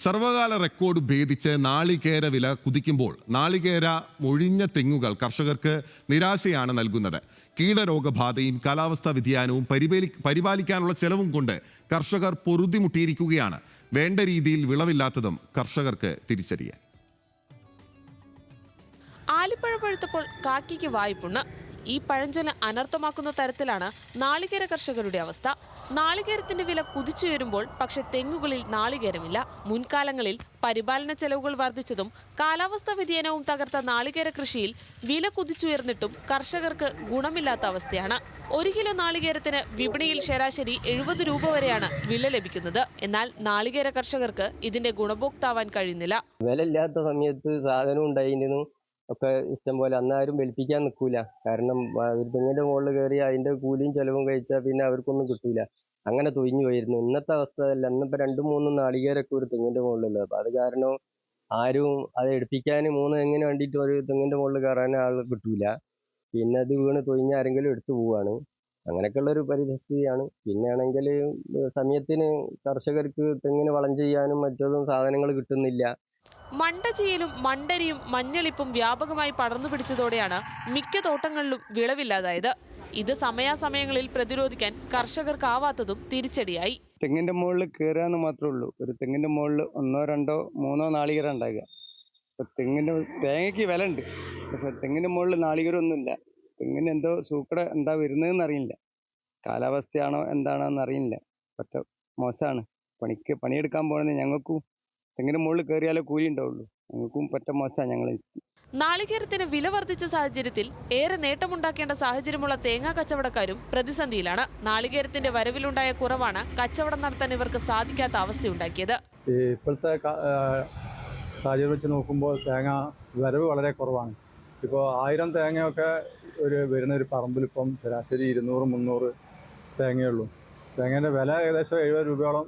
സർവകാല record ഭേദിച്ച് നാളികേര വില കുതിക്കുമ്പോൾ നാളികേര മൊഴിഞ്ഞ തെങ്ങുകൾ കർഷകർക്ക് നിരാശയാണ് നൽകുന്നത്. കീടരോഗബാധയും കാലാവസ്ഥാ വ്യതിയാനവും പരിപാലിക്കാനുള്ള ചെലവും കൊണ്ട് കർഷകർ പൊറുതിമുട്ടിയിരിക്കുകയാണ്. വേണ്ട രീതിയിൽ വിളവില്ലാത്തതും കർഷകർക്ക് തിരിച്ചറിയാൻ. ആലിപ്പഴ പഴുത്തപ്പോൾ കാക്കിക്ക് വായ്പുണ്ണ്. ഈ പഴഞ്ചൊല്ല് അനർത്ഥമാക്കുന്ന തരത്തിലാണ് നാളികേര കർഷകരുടെ അവസ്ഥ. നാളികേരത്തിന്റെ വില കുതിച്ചുയരുമ്പോൾ പക്ഷെ തെങ്ങുകളിൽ നാളികേരമില്ല. മുൻകാലങ്ങളിൽ പരിപാലന ചെലവുകൾ വർദ്ധിച്ചതും കാലാവസ്ഥാ വ്യതിയാനവും തകർത്ത നാളികേര കൃഷിയിൽ വില കുതിച്ചുയർന്നിട്ടും കർഷകർക്ക് ഗുണമില്ലാത്ത അവസ്ഥയാണ്. 1 കിലോ നാളികേരത്തിന് വിപണിയിൽ ശരാശരി 70 രൂപ വരെയാണ് വില ലഭിക്കുന്നത്. എന്നാൽ നാളികേര കർഷകർക്ക് ഇതിന്റെ ഗുണഭോക്താവാൻ കഴിയുന്നില്ല. വിലയില്ലാത്ത സമയത്ത് സാധനം ഉണ്ടായിരുന്നു ഒക്കെ ഇഷ്ടം പോലെ അന്നാരും വെളുപ്പിക്കാൻ നിൽക്കൂല. കാരണം ഒരു തെങ്ങിന്റെ മുകളിൽ കയറി അതിന്റെ കൂലിയും ചെലവും കഴിച്ചാൽ പിന്നെ അവർക്കൊന്നും കിട്ടൂല. അങ്ങനെ തൊഴിഞ്ഞു പോയിരുന്നു. ഇന്നത്തെ അവസ്ഥ അല്ല. ഇന്നിപ്പോൾ 2-3 നാളികേരൊക്കെ ഒരു തെങ്ങിന്റെ മുകളിലുള്ളത്. അപ്പം അത് കാരണം ആരും അത് എടുപ്പിക്കാൻ 3 തെങ്ങിന് വേണ്ടിയിട്ട് ഒരു തെങ്ങിന്റെ മുകളിൽ കയറാൻ ആൾ കിട്ടൂല. പിന്നെ അത് വീണ് തൊഴിഞ്ഞ ആരെങ്കിലും എടുത്തു പോവാണ്. അങ്ങനെയൊക്കെയുള്ള ഒരു പരിസ്ഥിതിയാണ്. പിന്നെ ആണെങ്കിൽ സമയത്തിന് കർഷകർക്ക് തെങ്ങിന് വളം ചെയ്യാനും മറ്റൊന്നും സാധനങ്ങൾ കിട്ടുന്നില്ല. മണ്ടചീയലും മണ്ടരിയും മഞ്ഞളിപ്പും വ്യാപകമായി പടർന്നു പിടിച്ചതോടെയാണ് മിക്ക തോട്ടങ്ങളിലും വിളവില്ലാതായത്. ഇത് സമയാസമയങ്ങളിൽ പ്രതിരോധിക്കാൻ കർഷകർക്കാവാത്തതും തിരിച്ചടിയായി. തെങ്ങിന്റെ മുകളിൽ കയറാന്ന് മാത്രമേ ഉള്ളൂ. ഒരു തെങ്ങിന്റെ മുകളിൽ 1, 2, 3 നാളികേരം ഉണ്ടാകുക. തേങ്ങയ്ക്ക് വില ഉണ്ട്, പക്ഷെ തെങ്ങിന്റെ മുകളിൽ നാളികേരമൊന്നുമില്ല. തെങ്ങിന് എന്തോ സൂക്കട എന്താ വരുന്നതെന്ന് അറിയില്ല. കാലാവസ്ഥയാണോ എന്താണോന്ന് അറിയില്ല. പറ്റ മോശമാണ്. പണിയെടുക്കാൻ പോകുന്നത് ഞങ്ങൾക്കും തെങ്ങിന്റെ മുകളിൽ കയറിയാലേ കൂലി ഉണ്ടാവുള്ളൂ. ഞങ്ങൾക്കും പറ്റ മോശമാണ്. ഞങ്ങൾ നാളികേരത്തിന് വില വർദ്ധിച്ച സാഹചര്യത്തിൽ ഏറെ നേട്ടമുണ്ടാക്കേണ്ട സാഹചര്യമുള്ള തേങ്ങാ കച്ചവടക്കാരും പ്രതിസന്ധിയിലാണ്. നാളികേരത്തിന്റെ വരവിലുണ്ടായ കുറവാണ് കച്ചവടം നടത്താൻ ഇവർക്ക് സാധിക്കാത്ത അവസ്ഥയുണ്ടാക്കിയത്. ഇപ്പോഴത്തെ സാഹചര്യം വെച്ച് നോക്കുമ്പോൾ തേങ്ങ വരവ് വളരെ കുറവാണ്. ഇപ്പോൾ 1000 തേങ്ങയൊക്കെ വരുന്ന ഒരു പറമ്പിൽ ഇപ്പം ശരാശരി 200-300 തേങ്ങയുള്ളൂ. തേങ്ങേൻ്റെ വില ഏകദേശം 70 രൂപയോളം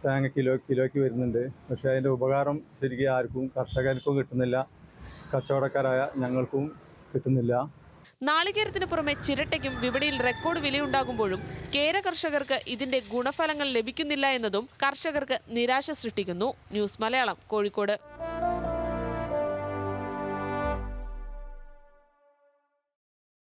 തേങ്ങ കിലോയ്ക്ക് വരുന്നുണ്ട്. പക്ഷേ അതിൻ്റെ ഉപകാരം ശരിക്കും ആർക്കും കർഷകർക്കും കിട്ടുന്നില്ല, കച്ചവടക്കാരായ ഞങ്ങൾക്കും കിട്ടുന്നില്ല. നാളികേരത്തിന് പുറമെ ചിരട്ടയ്ക്കും വിപണിയിൽ റെക്കോർഡ് വിലയുണ്ടാകുമ്പോഴും കേര കർഷകർക്ക് ഇതിന്റെ ഗുണഫലങ്ങൾ ലഭിക്കുന്നില്ല എന്നതും കർഷകർക്ക് നിരാശ സൃഷ്ടിക്കുന്നു. ന്യൂസ് മലയാളം, കോഴിക്കോട്.